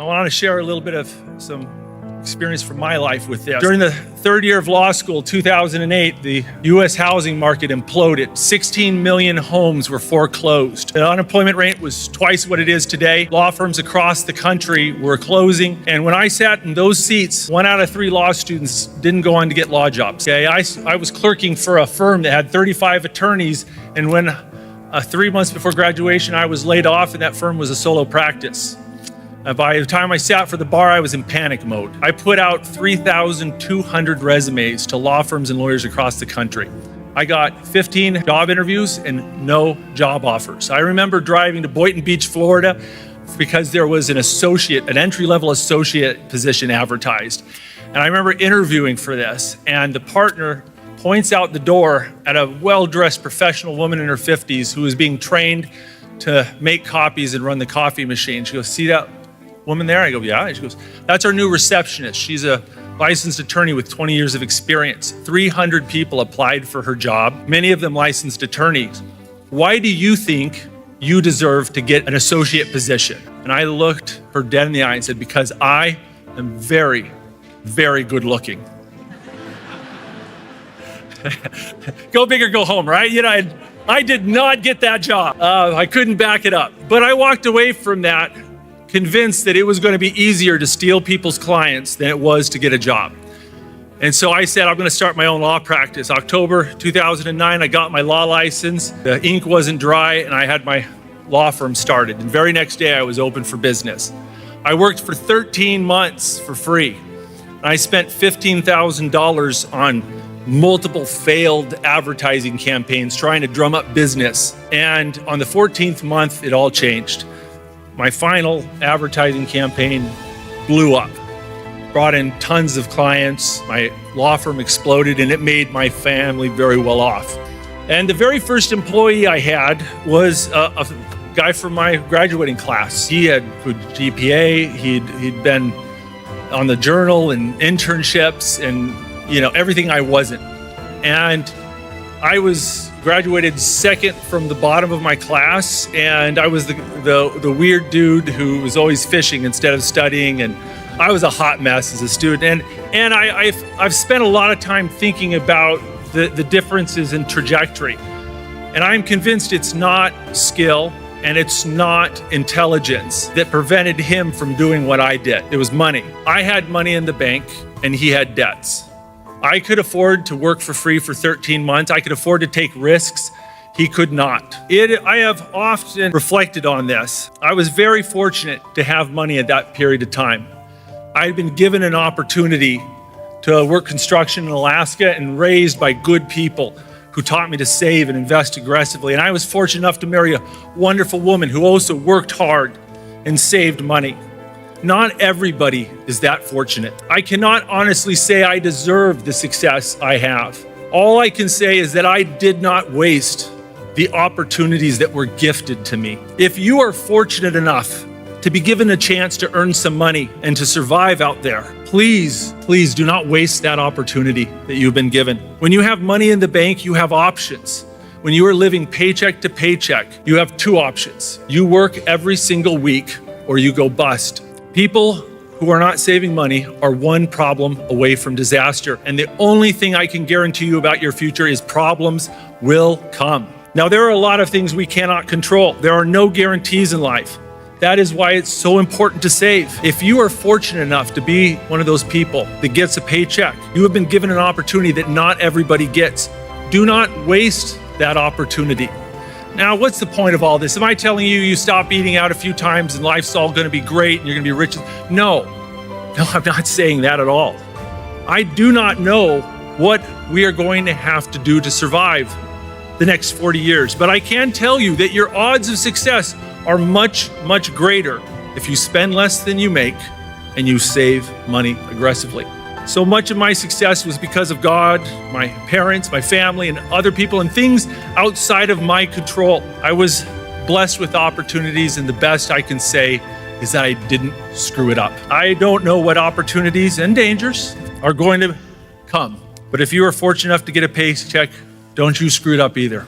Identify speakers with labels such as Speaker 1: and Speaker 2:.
Speaker 1: I want to share a little bit of some experience from my life with this. During the third year of law school, 2008, the U.S. housing market imploded. 16 million homes were foreclosed. The unemployment rate was twice what it is today. Law firms across the country were closing. And when I sat in those seats, 1 out of 3 law students didn't go on to get law jobs. Okay, I was clerking for a firm that had 35 attorneys. And when 3 months before graduation, I was laid off, and that firm was a solo practice. By the time I sat for the bar, I was in panic mode. I put out 3,200 resumes to law firms and lawyers across the country. I got 15 job interviews and no job offers. I remember driving to Boynton Beach, Florida, because there was an entry-level associate position advertised. And I remember interviewing for this, and the partner points out the door at a well-dressed professional woman in her 50s who was being trained to make copies and run the coffee machine. She goes, "See that woman there?" I go, "Yeah." She goes, "That's our new receptionist. She's a licensed attorney with 20 years of experience." 300 people applied for her job, many of them licensed attorneys. "Why do you think you deserve to get an associate position?" And I looked her dead in the eye and said, "Because I am very, very good looking." Go big or go home, right? I did not get that job. I couldn't back it up. But I walked away from that convinced that it was going to be easier to steal people's clients than it was to get a job. And so I said, I'm going to start my own law practice. October 2009, I got my law license. The ink wasn't dry, and I had my law firm started. And the very next day, I was open for business. I worked for 13 months for free. And I spent $15,000 on multiple failed advertising campaigns trying to drum up business. And on the 14th month, it all changed. My final advertising campaign blew up, brought in tons of clients. My law firm exploded, and it made my family very well off. And the very first employee I had was a guy from my graduating class. He had good GPA, he'd been on the Journal and internships and everything I wasn't. And I was graduated second from the bottom of my class, and I was the weird dude who was always fishing instead of studying, and I was a hot mess as a student. And I've spent a lot of time thinking about the differences in trajectory, and I'm convinced it's not skill and it's not intelligence that prevented him from doing what I did. It was money. I had money in the bank, and he had debts. I could afford to work for free for 13 months. I could afford to take risks. He could not. I have often reflected on this. I was very fortunate to have money at that period of time. I had been given an opportunity to work construction in Alaska and raised by good people who taught me to save and invest aggressively. And I was fortunate enough to marry a wonderful woman who also worked hard and saved money. Not everybody is that fortunate. I cannot honestly say I deserve the success I have. All I can say is that I did not waste the opportunities that were gifted to me. If you are fortunate enough to be given a chance to earn some money and to survive out there, please do not waste that opportunity that you've been given. When you have money in the bank, you have options. When you are living paycheck to paycheck, you have 2 options. You work every single week, or you go bust. People who are not saving money are one problem away from disaster. And the only thing I can guarantee you about your future is problems will come. Now, there are a lot of things we cannot control. There are no guarantees in life. That is why it's so important to save. If you are fortunate enough to be one of those people that gets a paycheck, you have been given an opportunity that not everybody gets. Do not waste that opportunity. Now, what's the point of all this? Am I telling you stop eating out a few times and life's all going to be great and you're going to be rich? No, I'm not saying that at all. I do not know what we are going to have to do to survive the next 40 years, but I can tell you that your odds of success are much, much greater if you spend less than you make and you save money aggressively. So much of my success was because of God, my parents, my family, and other people, and things outside of my control. I was blessed with opportunities, and the best I can say is that I didn't screw it up. I don't know what opportunities and dangers are going to come, but if you are fortunate enough to get a paycheck, don't you screw it up either.